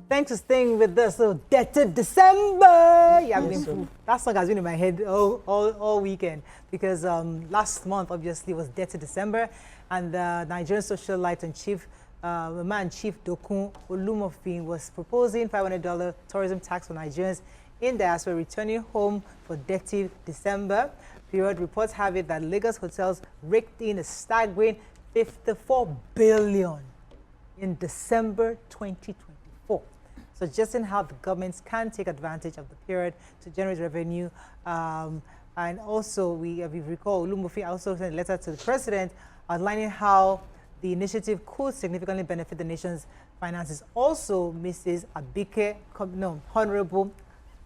Thanks for staying with us. So, DETTY December. Yeah, that song has been in my head all weekend because last month, obviously, was DETTY December, and the Nigerian socialite and chief Dokun Olumofin was proposing $500 tourism tax for Nigerians in diaspora returning home for DETTY December. Period. Reports have it that Lagos hotels raked in a staggering $54 billion in December 2024. Suggesting how the governments can take advantage of the period to generate revenue. And also, if you recall, Olumofin also sent a letter to the president outlining how the initiative could significantly benefit the nation's finances. Also, Honorable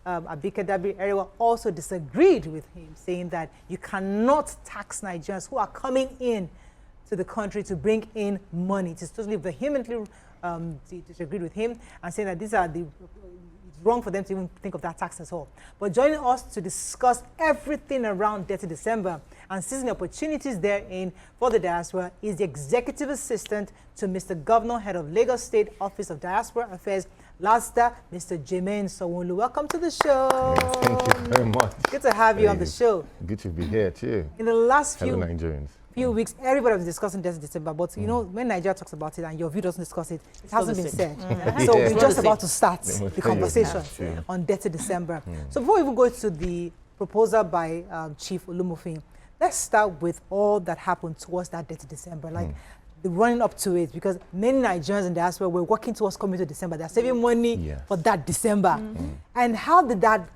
Abike Dabiri Erewa also disagreed with him, saying that you cannot tax Nigerians who are coming in to the country to bring in money. It is totally vehemently disagreed with him and saying that it's wrong for them to even think of that tax at all. But joining us to discuss everything around DETTY December and seizing the opportunities therein for the diaspora is the Executive Assistant to Mr. Governor, Head of Lagos State Office of Diaspora Affairs, LASDA, Mr. Jermaine Sanwo Olu. Welcome to the show. Thank you very much. Good to have you on the show. Good to be here too. In the last few weeks, everybody was discussing DETTY December, but you know, when Nigeria talks about it and your view doesn't discuss it, it hasn't been said. So we're just about to start the conversation on DETTY December. So before we even go to the proposal by Chief Olumofin, let's start with all that happened towards that DETTY December, like the running up to it, because many Nigerians in diaspora were working towards coming to December. They're saving money for that December. And how did that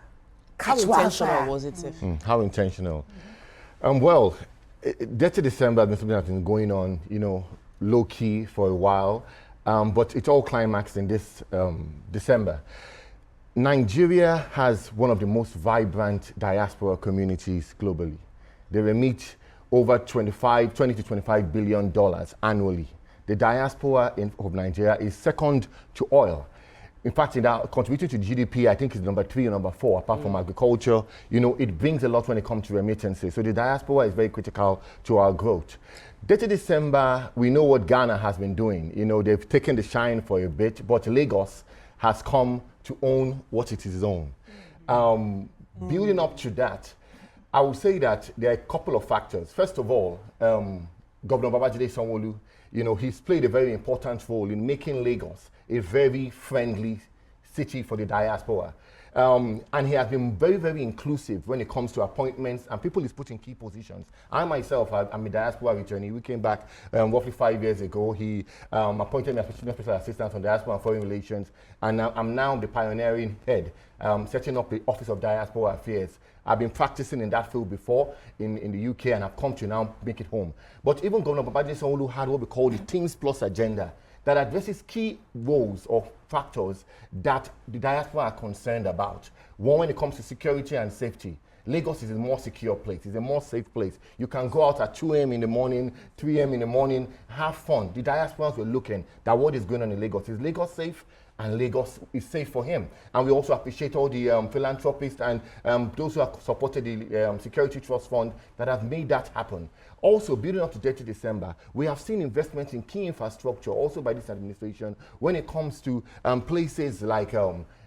catch wildfire? How intentional was it? How intentional? Well, DETTY December has been something that's been going on, you know, low-key for a while, but it all climaxed in this December. Nigeria has one of the most vibrant diaspora communities globally. They remit over $20 to $25 billion annually. The diaspora of Nigeria is second to oil. In fact, in our contributing to GDP, I think it's number 3 or number 4, apart from agriculture. You know, it brings a lot when it comes to remittances. So the diaspora is very critical to our growth. DETTY December, we know what Ghana has been doing. You know, they've taken the shine for a bit, but Lagos has come to own what it is own. Building up to that, I would say that there are a couple of factors. First of all, Governor Babajide Sanwo-Olu, you know, he's played a very important role in making Lagos a very friendly city for the diaspora. And he has been very, very inclusive when it comes to appointments and people he's put in key positions. I myself, I'm a diaspora returnee. We came back roughly 5 years ago. He appointed me as special assistant on diaspora and foreign relations, and I'm now the pioneering head, setting up the Office of Diaspora Affairs. I've been practicing in that field before in the UK, and I've come to now make it home. But even Governor Babajide Sanwo-Olu had what we call the Teams Plus agenda that addresses key roles or factors that the diaspora are concerned about. One, when it comes to security and safety. Lagos is a more secure place, it's a more safe place. You can go out at 2 a.m. in the morning, 3 a.m. in the morning, have fun. The diasporans were looking at what is going on in Lagos. Is Lagos safe? And Lagos is safe for him. And we also appreciate all the philanthropists and those who have supported the Security Trust Fund that have made that happen. Also, building up to DETTY December, we have seen investments in key infrastructure also by this administration when it comes to places like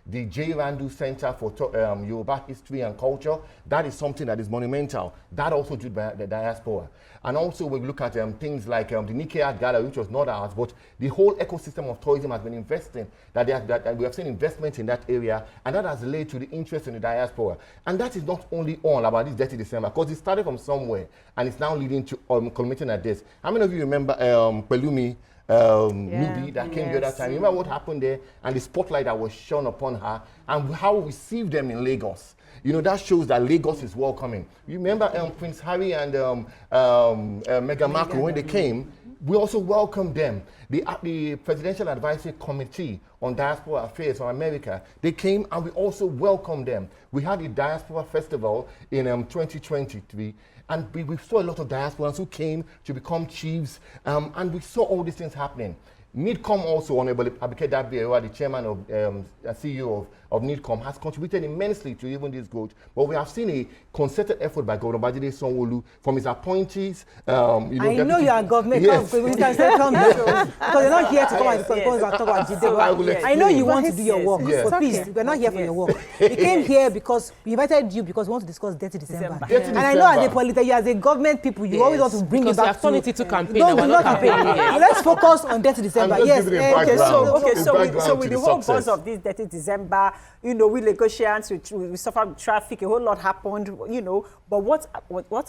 the J. Randu Center for Yoruba History and Culture. That is something that is monumental. That also due by the diaspora. And also we look at things like the Nikkei Art Gallery, which was not ours, but the whole ecosystem of tourism has been investing. That we have seen investment in that area, and that has led to the interest in the diaspora. And that is not only all about this DETTY December, because it started from somewhere, and it's now leading to culminating at this. How many of you remember Pelumi? Movie that came the other time. Remember what happened there and the spotlight that was shone upon her and how we received them in Lagos. You know, that shows that Lagos is welcoming. You remember Prince Harry and Meghan Markle, when they came, we also welcomed them. The Presidential Advisory Committee on Diaspora Affairs from America, they came and we also welcomed them. We had the Diaspora Festival in 2023. And we saw a lot of diasporans who came to become chiefs, and we saw all these things happening. NIDCOM also, Honorable Abike Dabie, the chairman of CEO of NIDCOM, has contributed immensely to even this growth. But we have seen a concerted effort by Governor Babajide Sanwo-Olu from his appointees. I know you are government. Yes. Because you're not here to come and talk about Jide. I know you want to do your work, but please, we're not here for your work. We came here because we invited you because we want to discuss Dirty December. And I know as a politician, you as a government people, you always want to bring it back to campaign. Don't campaign. Let's focus on Dirty December. Yes. So with the whole buzz of this Dirty December, you know, we Lagosians, we suffered with traffic, a whole lot happened, you know. But what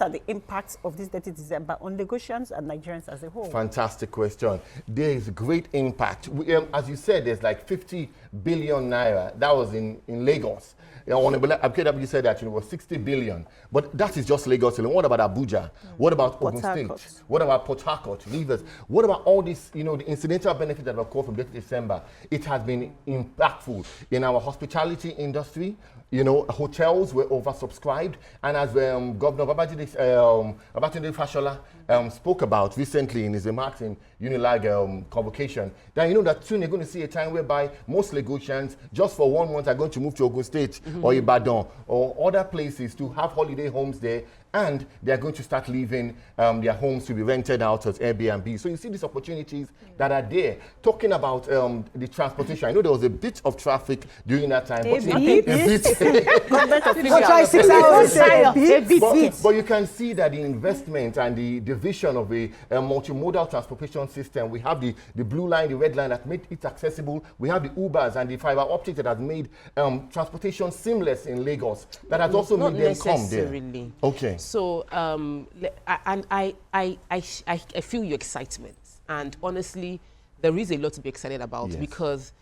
are the impacts of this Dirty December on Lagosians and Nigerians as a whole? Fantastic question. There is great impact. As you said, there's like 50 billion naira. That was in Lagos. You said that it was 60 billion. But that is just Lagos alone. What about Abuja? What about Ogun State? What about Port Harcourt, Rivers? What about all this, you know, the incidental benefits that have come from December? It has been impactful in our hospitality industry. You know, hotels were oversubscribed, and as Governor Babajide Fashola spoke about recently in his remarks in Unilag convocation, that you know that soon you're going to see a time whereby most Lagosians, just for 1 month, are going to move to Ogun State or Ibadan or other places to have holiday homes there, and they are going to start leaving their homes to be rented out as Airbnb. So you see these opportunities that are there. Talking about the transportation, I know there was a bit of traffic during that time. But you can see that the investment and the vision of a multimodal transportation system. We have the blue line, the red line that made it accessible. We have the Ubers and the fiber optic that has made transportation seamless in Lagos. That has also made them come there. Okay. So, I feel your excitement, and honestly, there is a lot to be excited about because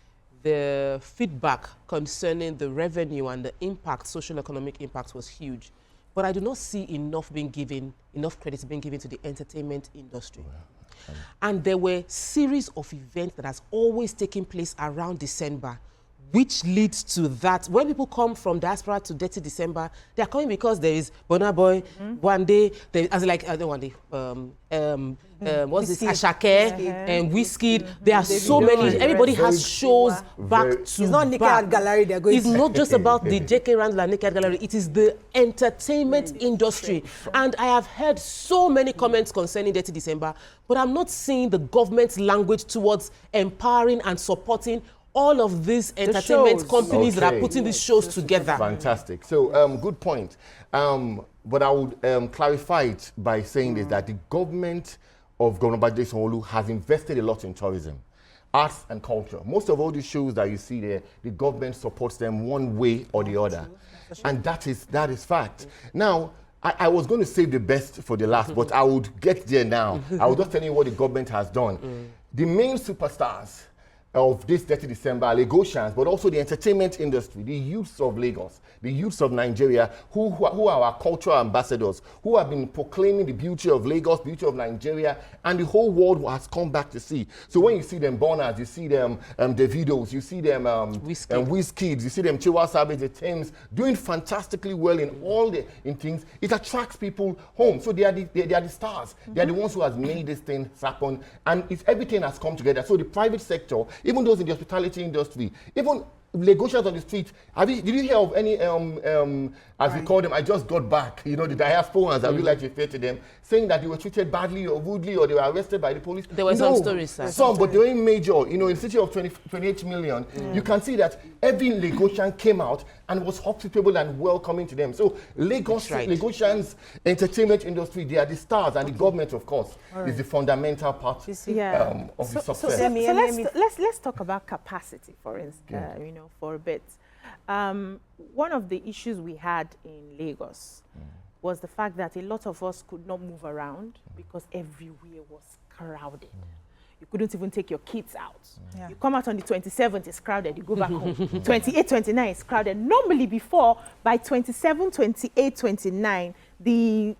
the feedback concerning the revenue and the impact, social economic impact, was huge. But I do not see enough credit being given to the entertainment industry. And there were series of events that has always taken place around December, which leads to that. When people come from diaspora to Dirty December, they are coming because there is Burna Boy, one day, what's this, Ashake, and Whiskey. There are so many. Everybody has shows back to It's not Naked Gallery they're going It's not just about the J.K. Randler Naked Gallery. It is the entertainment industry. And I have heard so many comments concerning Dirty December, but I'm not seeing the government's language towards empowering and supporting all of these entertainment companies that are putting these shows together. Fantastic. So, good point. But I would clarify it by saying this, that the government of Governor Babajide Sanwo Olu has invested a lot in tourism, arts and culture. Most of all these shows that you see there, the government supports them one way or the other. And that is fact. Now, I was going to save the best for the last, but I would get there now. I will just tell you what the government has done. The main superstars of this Dirty December, Lagosians, but also the entertainment industry, the youths of Lagos, the youths of Nigeria, who are our cultural ambassadors, who have been proclaiming the beauty of Lagos, beauty of Nigeria, and the whole world has come back to see. So when you see them Bonners, you see them Davidos, you see them Wizkids, you see them Chihuahua Savage, the Thames, doing fantastically well in all the things, it attracts people home. So they are the stars. They are the ones who has made this thing happen, and everything has come together. So the private sector, even those in the hospitality industry, even Lagosians on the street. Did you hear of any, as we call them, I just got back, you know, the diasporans, I really like to refer to them, saying that they were treated badly or rudely or they were arrested by the police? There were some stories, sir. Some, but they were major. You know, in a city of 28 million, you can see that every Lagosian came out and was hospitable and welcoming to them. So Lagosians entertainment industry, they are the stars, and the government, of course, is the fundamental part of the success. So let's talk about capacity, for instance, you know, for a bit. One of the issues we had in Lagos was the fact that a lot of us could not move around because everywhere was crowded. You couldn't even take your kids out. You come out on the 27th, it's crowded, you go back home. 28, 29, it's crowded. Normally before, by 27, 28, 29, the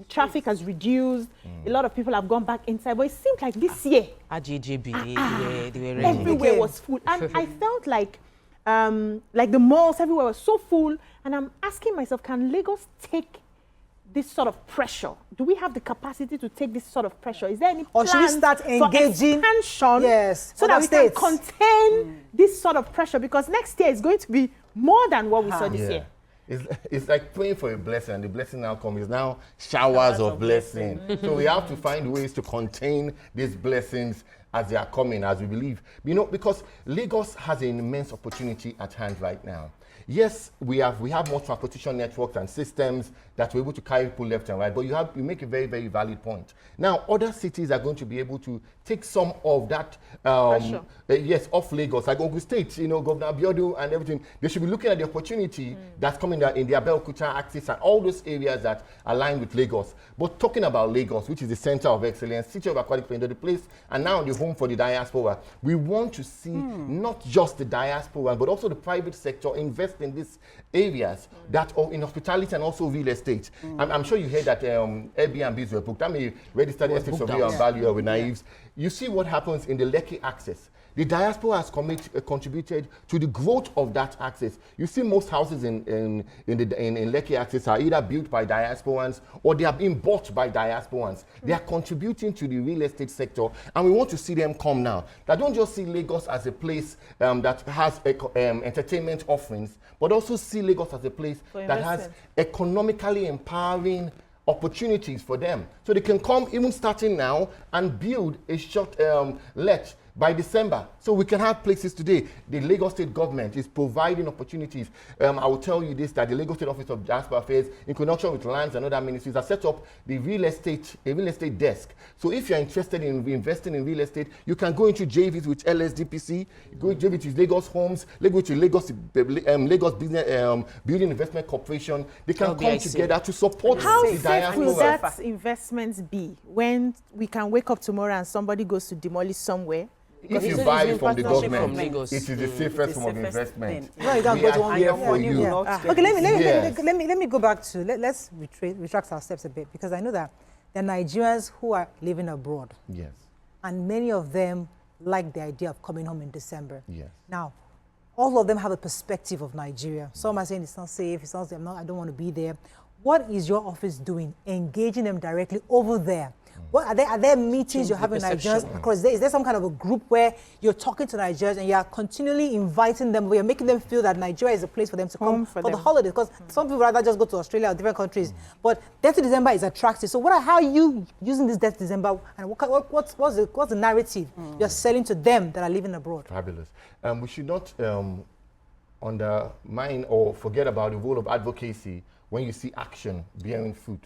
traffic has reduced. A lot of people have gone back inside, but it seemed like this year, they were everywhere was full. And I felt like the malls everywhere was so full. And I'm asking myself, can Lagos take this sort of pressure? Do we have the capacity to take this sort of pressure? Is there any Or should we plan start engaging? for expansion, Yes, so that other we states. can contain this sort of pressure? Because next year is going to be more than what we saw this year. It's like praying for a blessing, and the blessing now comes. It's now showers of blessing. So we have to find ways to contain these blessings as they are coming, as we believe. You know, because Lagos has an immense opportunity at hand right now. Yes, we have more transportation networks and systems that we're able to carry people left and right, but you make a very, very valid point. Now, other cities are going to be able to take some of that, yes, off Lagos, like Ogun State, you know, Governor Abiodun and everything. They should be looking at the opportunity that's coming in the Abeokuta axis and all those areas that align with Lagos. But talking about Lagos, which is the center of excellence, city of aquatic splendor, the place, and now the home for the diaspora, we want to see not just the diaspora, but also the private sector invest in these areas that are in hospitality and also real estate. I'm sure you heard that Airbnbs were booked. I mean, registered estate surveyor and valuer with Naives. You see what happens in the Lekki axis. The diaspora has contributed to the growth of that axis. You see most houses in Lekki axis are either built by diasporans or they are being bought by diasporans. They are contributing to the real estate sector, and we want to see them come now. That don't just see Lagos as a place that has entertainment offerings, but also see Lagos as a place that has economically empowering opportunities for them. So they can come even starting now and build a short let by December. So we can have places today. The Lagos State government is providing opportunities. I will tell you this, that the Lagos State Office of Diaspora Affairs, in conjunction with lands and other ministries, has set up a real estate desk. So if you're interested in investing in real estate, you can go into JVs with LSDPC, go into JVs with Lagos Homes, go to Lagos Business Building Investment Corporation. They can come together to support the diaspora. How safe will that investments be when we can wake up tomorrow and somebody goes to demolish somewhere? If you buy it from the government, it is the safest form of investment. No, you can't go to one here for you. Okay, let me go back to, let's retract our steps a bit, because I know that there are Nigerians who are living abroad. Yes. And many of them like the idea of coming home in December. Yes. Now, all of them have a perspective of Nigeria. Some are saying it's not safe, it's not, I don't want to be there. What is your office doing? Engaging them directly over there. What are there meetings you're having Nigerians across? Is there some kind of a group where you're talking to Nigerians and you're continually inviting them, where you're making them feel that Nigeria is a place for them to come for the holidays? Because some people rather just go to Australia or different countries. But DETTY December is attractive. So how are you using this DETTY December, and what's the narrative you're selling to them that are living abroad? Fabulous. We should not undermine or forget about the role of advocacy when you see action bearing fruit.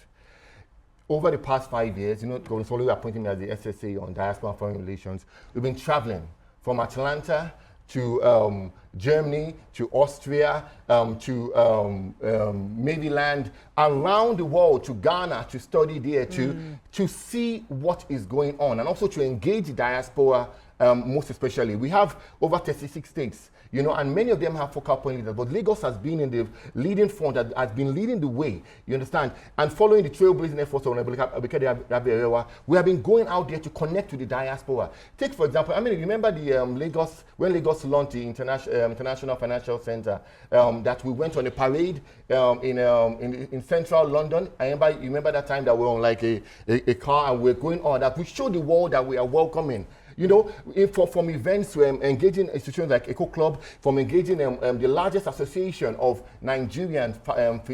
Over the past 5 years, you know, Governor Sanwo Olu appointed me as the SSA on Diaspora and Foreign Relations. We've been traveling from Atlanta to Germany, to Austria, to Maryland, around the world, to Ghana, to study there, to see what is going on, and also to engage the diaspora, most especially. We have over 36 states, you know, and many of them have focal point leaders, but Lagos has been in the leading front, has been leading the way, you understand, and following the trailblazing efforts of we have been going out there to connect with the diaspora. Take, for example, I mean, remember the when Lagos launched the International Financial Center, that we went on a parade in central London. You remember that time that we were on like a car and we're going on, that we showed the world that we are welcoming. You know, from events to engaging institutions like Eco Club, from engaging the largest association of Nigerian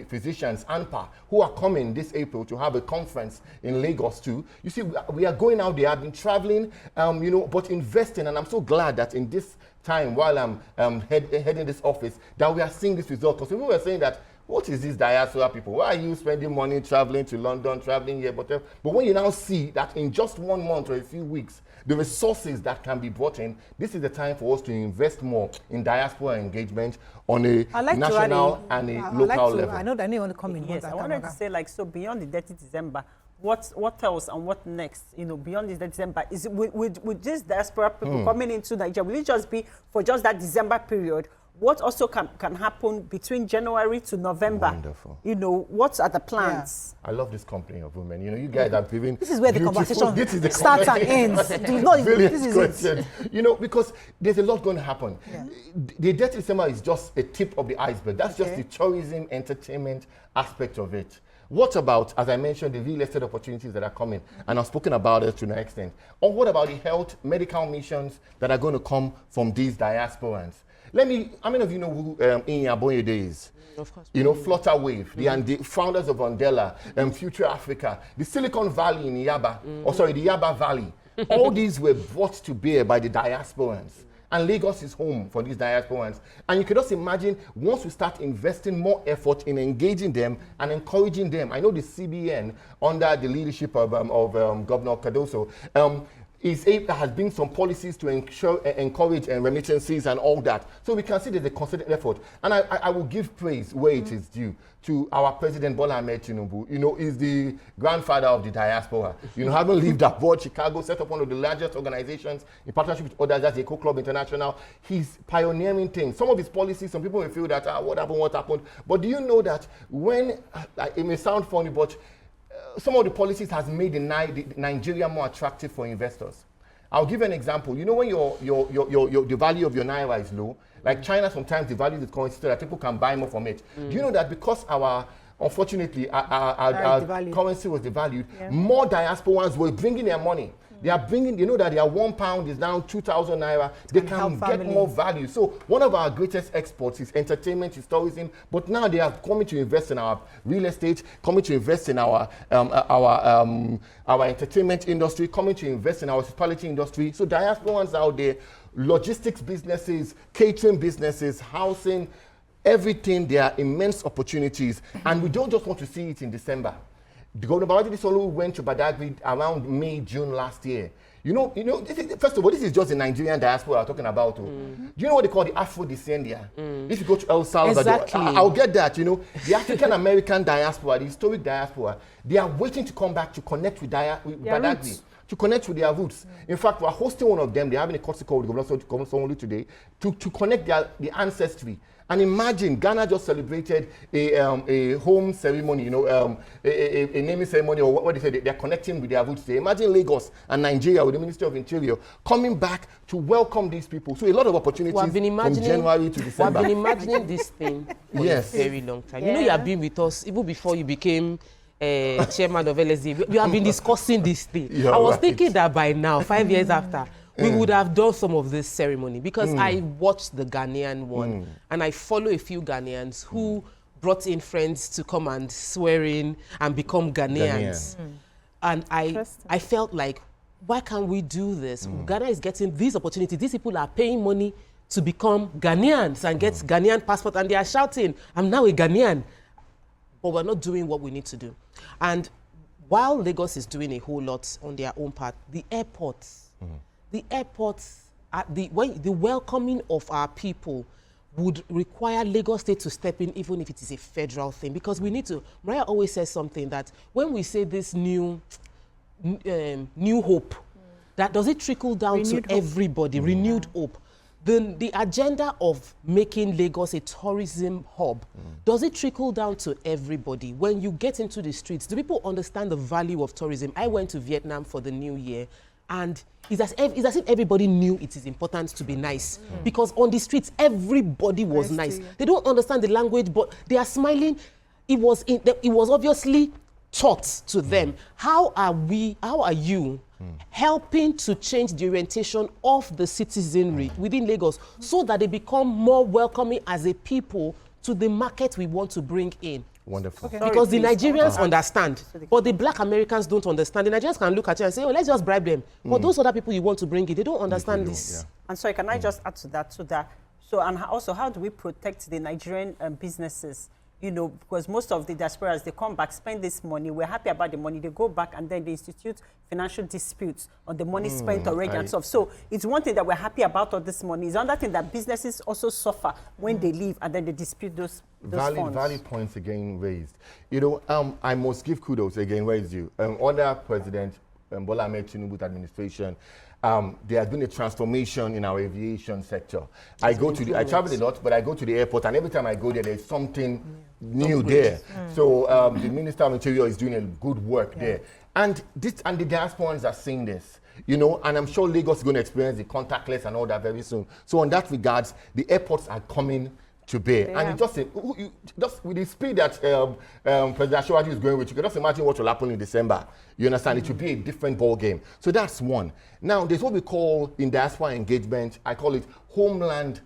physicians, ANPA, who are coming this April to have a conference in Lagos too. You see, we are going out there. I've been traveling, you know, but investing, and I'm so glad that in this time, while I'm heading this office, that we are seeing this result. Because people were saying that, what is this diaspora people? Why are you spending money traveling to London, traveling here? But when you now see that in just 1 month or a few weeks, the resources that can be brought in, this is the time for us to invest more in diaspora engagement on a national and a local level. I know that you want to come in. Yes, I wanted to say, like, so beyond the DETTY December, what else and what next? You know, beyond this December, is it, with this diaspora people coming into Nigeria, will it just be for just that December period? What also can happen between January to November? Wonderful. You know, what are the plans? Yeah. I love this company of women. You know, you guys are giving. This is where the conversation starts and ends. Brilliant question. You know, because there's a lot going to happen. Yeah. The DETTY December is just a tip of the iceberg. That's just the tourism, entertainment aspect of it. What about, as I mentioned, the real estate opportunities that are coming? And I've spoken about it to an extent. Or what about the health, medical missions that are going to come from these diasporans? How many of you know who Inya Boyede is? Of course. You know, Flutter Wave, the founders of Andela, Future Africa, the Silicon Valley in Yaba, the Yaba Valley. All these were brought to bear by the diasporans. And Lagos is home for these diasporans. And you can just imagine, once we start investing more effort in engaging them and encouraging them. I know the CBN, under the leadership of Governor Cardoso, has been some policies to encourage remittances and all that. So we can see there's a concerted effort. And I will give praise where it is due to our President Bola Ahmed Tinubu. You know, he's the grandfather of the diaspora. You know, having lived abroad, Chicago, set up one of the largest organizations in partnership with others, that's the Eco Club International. He's pioneering things. Some of his policies, some people may feel that, what happened? But do you know that when, it may sound funny, but some of the policies has made Nigeria more attractive for investors. I'll give an example. You know, when the value of your naira is low, like China, sometimes the value of the currency so that people can buy more from it. Do you know that because unfortunately, our currency was devalued, more diasporans were bringing their money. They are bringing, you know that their £1 is now 2,000 naira. They can get more value. So one of our greatest exports is entertainment, is tourism. But now they are coming to invest in our real estate, coming to invest in our entertainment industry, coming to invest in our hospitality industry. So diasporans out there, logistics businesses, catering businesses, housing, everything. There are immense opportunities, and we don't just want to see it in December. Governor Babajide Sanwo-Olu went to Badagry around May, June last year. You know, first of all, this is just the Nigerian diaspora I'm talking about. Do you know what they call the Afro-descendia? If you go to El Salvador, exactly. I'll get that, you know. The African-American diaspora, the historic diaspora, they are waiting to come back to connect with Badagry, to connect with their roots. In fact, we're hosting one of them. They're having a courtesy call with Governor Sanwo-Olu today to connect the ancestry. And imagine, Ghana just celebrated a home ceremony, you know, a naming ceremony, or what they say, they're connecting with their roots. Imagine Lagos and Nigeria with the Ministry of Interior coming back to welcome these people. So a lot of opportunities from January to December. We've been imagining this thing for a very long time. You know, you have been with us even before you became chairman of LSD. We have been discussing this thing. I was thinking that by now, 5 years after, we would have done some of this ceremony, because I watched the Ghanaian one and I follow a few Ghanaians who brought in friends to come and swear in and become Ghanaians. And I felt like, why can't we do this? Ghana is getting these opportunities. These people are paying money to become Ghanaians and get Ghanaian passport, and they are shouting, I'm now a Ghanaian. But we're not doing what we need to do. And while Lagos is doing a whole lot on their own part, the airports, the welcoming of our people would require Lagos State to step in, even if it is a federal thing, because we need to. Mariah always says something that when we say this new hope, that does it trickle down to everybody, renewed hope? The agenda of making Lagos a tourism hub, does it trickle down to everybody? When you get into the streets, do people understand the value of tourism? I went to Vietnam for the New Year, and it's as if everybody knew it is important to be nice. Because on the streets, everybody was nice. They don't understand the language, but they are smiling. It was obviously taught to them. How are you helping to change the orientation of the citizenry within Lagos so that they become more welcoming as a people to the market we want to bring in? Wonderful. Okay. Because the Nigerians understand, but the black Americans don't understand. The Nigerians can look at you and say, oh, let's just bribe them. But those other people you want to bring in, they don't understand this. And sorry, can I just add to that? And also, how do we protect the Nigerian businesses? You know, because most of the diasporas, they come back, spend this money. We're happy about the money. They go back and then they institute financial disputes on the money spent already and stuff. So it's one thing that we're happy about all this money. It's another thing that businesses also suffer when they leave and then they dispute those funds. Valid points again raised. You know, I must give kudos again, where is you? Under President Bola Ahmed Tinubu's administration, there has been a transformation in our aviation sector. I travel a lot, but I go to the airport, and every time I go there, there's something new there. So the Minister of Interior is doing a good work there. And the diasporans are seeing this, you know, and I'm sure Lagos is going to experience the contactless and all that very soon. So on that regards, the airports are coming to bear. And it just with the speed that President Ashwadi is going with, you can just imagine what will happen in December. You understand? It will be a different ball game. So that's one. Now, there's what we call in diaspora engagement, I call it homeland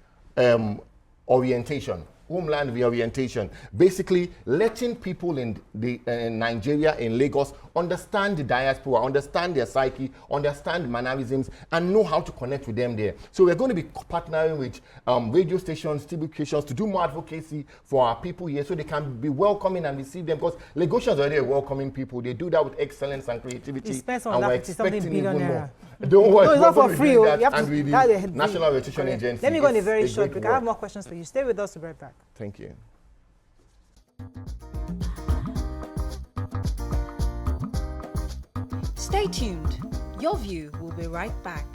orientation. Homeland reorientation, basically letting people in Nigeria, in Lagos, understand the diaspora, understand their psyche, understand mannerisms, and know how to connect with them there. So we're going to be partnering with radio stations, TV stations to do more advocacy for our people here so they can be welcoming and receive them, because Lagosians are already welcoming people. They do that with excellence and creativity, and we're expecting even more. Don't worry, no, it's not for free. You have and to with the National Registration Agency. Let me go on a very short break. I have more questions for you. Stay with us. We'll be right back. Thank you. Stay tuned. Your View will be right back.